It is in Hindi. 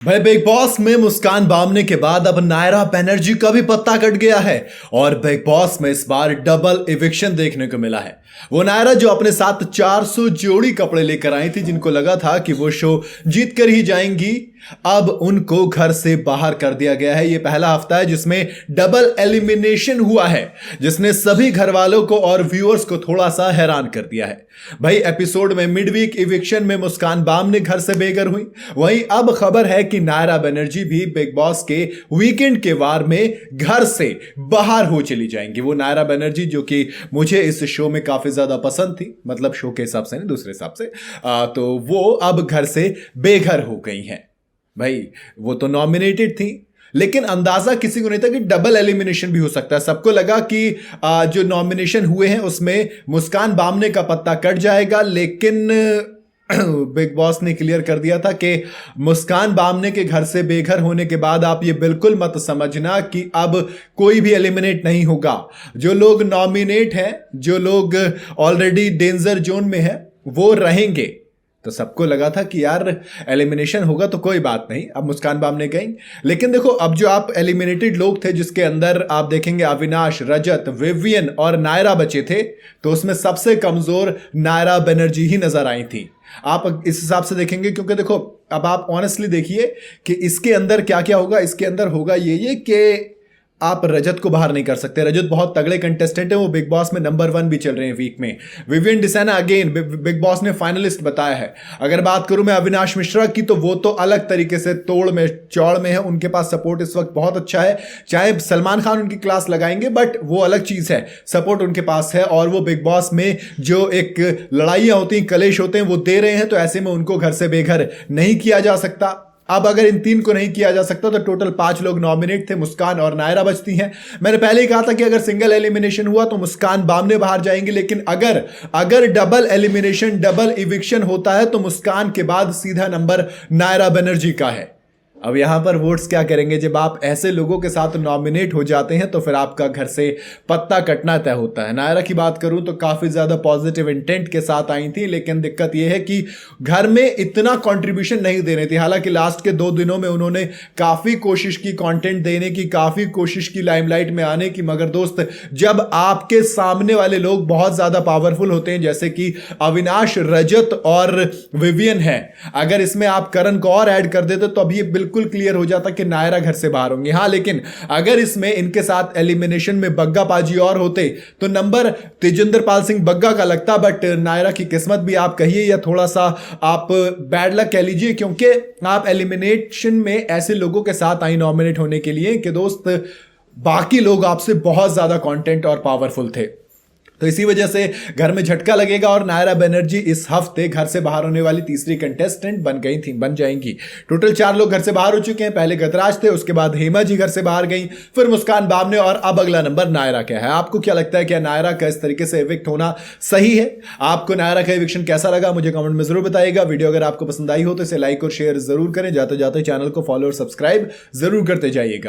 भाई बिग बॉस में मुस्कान बामने के बाद अब नायरा बनर्जी का भी पत्ता कट गया है और बिग बॉस में इस बार डबल इविक्शन देखने को मिला है। वो नायरा जो अपने साथ 400 जोड़ी कपड़े लेकर आई थी, जिनको लगा था कि वो शो जीत कर ही जाएंगी, अब उनको घर से बाहर कर दिया गया है। ये पहला हफ्ता है जिसमें डबल एलिमिनेशन हुआ है, जिसने सभी घर वालों को और व्यूअर्स को थोड़ा सा हैरान कर दिया है। भाई एपिसोड में मिडवीक इविक्शन में मुस्कान बामने घर से बेघर हुई। वहीं अब खबर है कि नायरा बनर्जी भी बिग बॉस के वीकेंड के वार में घर से बाहर हो चली जाएंगी। वो नायरा बनर्जी जो कि मुझे इस शो में काफी ज्यादा पसंद थी, मतलब शो के हिसाब से नहीं, दूसरे हिसाब से, तो वो अब घर से बेघर हो गई हैं। भाई वो तो नॉमिनेटेड थी, लेकिन अंदाजा किसी को नहीं था कि डबल एलिमिनेशन भी हो सकता है। सबको लगा कि जो नॉमिनेशन हुए हैं उसमें मुस्कान बामने का पत्ता कट जाएगा, लेकिन बिग बॉस ने क्लियर कर दिया था कि मुस्कान बामने के घर से बेघर होने के बाद आप ये बिल्कुल मत समझना कि अब कोई भी एलिमिनेट नहीं होगा। जो लोग नॉमिनेट हैं, जो लोग ऑलरेडी डेंजर जोन में हैं, वो रहेंगे। तो सबको लगा था कि यार एलिमिनेशन होगा तो कोई बात नहीं, अब मुस्कान बामने गई। लेकिन देखो, अब जो आप एलिमिनेटेड लोग थे, जिसके अंदर आप देखेंगे अविनाश, रजत, विवियन और नायरा बचे थे, तो उसमें सबसे कमजोर नायरा बनर्जी ही नजर आई थी। आप इस हिसाब से देखेंगे, क्योंकि देखो अब आप ऑनेस्टली देखिए कि इसके अंदर क्या क्या होगा। इसके अंदर होगा ये कि आप रजत को बाहर नहीं कर सकते। रजत बहुत तगड़े कंटेस्टेंट हैं, वो बिग बॉस में नंबर 1 भी चल रहे हैं वीक में। विवियन डिसाना अगेन बिग बॉस ने फाइनलिस्ट बताया है। अगर बात करूं मैं अविनाश मिश्रा की, तो वो तो अलग तरीके से तोड़ में चौड़ में है, उनके पास सपोर्ट इस वक्त बहुत अच्छा है। चाहे सलमान खान उनकी क्लास लगाएंगे, बट वो अलग चीज है, सपोर्ट उनके पास है। और वो बिग बॉस में जो एक लड़ाइयां होती हैं, कलेश होते हैं, वो दे रहे हैं। तो ऐसे में उनको घर से बेघर नहीं किया जा सकता। अब अगर इन 3 को नहीं किया जा सकता तो टोटल 5 लोग नॉमिनेट थे, मुस्कान और नायरा बचती हैं। मैंने पहले ही कहा था कि अगर सिंगल एलिमिनेशन हुआ तो मुस्कान बामने बाहर जाएंगे, लेकिन अगर डबल एलिमिनेशन, डबल इविक्शन होता है तो मुस्कान के बाद सीधा नंबर नायरा बनर्जी का है। अब यहां पर वोट्स क्या करेंगे? जब आप ऐसे लोगों के साथ नॉमिनेट हो जाते हैं तो फिर आपका घर से पत्ता कटना तय होता है। नायरा की बात करूं तो काफी ज्यादा पॉजिटिव इंटेंट के साथ आई थी, लेकिन दिक्कत यह है कि घर में इतना कंट्रीब्यूशन नहीं दे रही थी। हालांकि लास्ट के 2 दिनों में उन्होंने काफी कोशिश की कंटेंट देने की, काफी कोशिश की लाइमलाइट में आने की, मगर दोस्त जब आपके सामने वाले लोग बहुत ज्यादा पावरफुल होते हैं, जैसे कि अविनाश, रजत और विवियन है, अगर इसमें आप करण को और ऐड कर देते तो अब ये बिल्कुल क्लियर हो जाता कि नायरा घर से बाहर होंगे। हां, लेकिन अगर इसमें इनके साथ एलिमिनेशन में बग्गा पाजी और होते तो नंबर तेजिंदर पाल सिंह बग्गा का लगता। बट नायरा की किस्मत भी आप कहिए या थोड़ा सा आप बैड लक कह लीजिए, क्योंकि आप एलिमिनेशन में ऐसे लोगों के साथ आई नॉमिनेट होने के लिए कि दोस्त बाकी लोग आपसे बहुत ज्यादा कंटेंट और पावरफुल थे। तो इसी वजह से घर में झटका लगेगा और नायरा बनर्जी इस हफ्ते घर से बाहर होने वाली तीसरी कंटेस्टेंट बन जाएंगी। टोटल 4 लोग घर से बाहर हो चुके हैं। पहले गतराज थे, उसके बाद हेमा जी घर से बाहर गई, फिर मुस्कान बामने, और अब अगला नंबर नायरा का है। आपको क्या लगता है, क्या नायरा का इस तरीके से इविक्ट होना सही है? आपको नायरा का इविक्शन कैसा लगा मुझे कमेंट में जरूर बताइएगा। वीडियो अगर आपको पसंद आई हो तो इसे लाइक और शेयर जरूर करें। जाते जाते चैनल को फॉलो और सब्सक्राइब जरूर करते जाइएगा।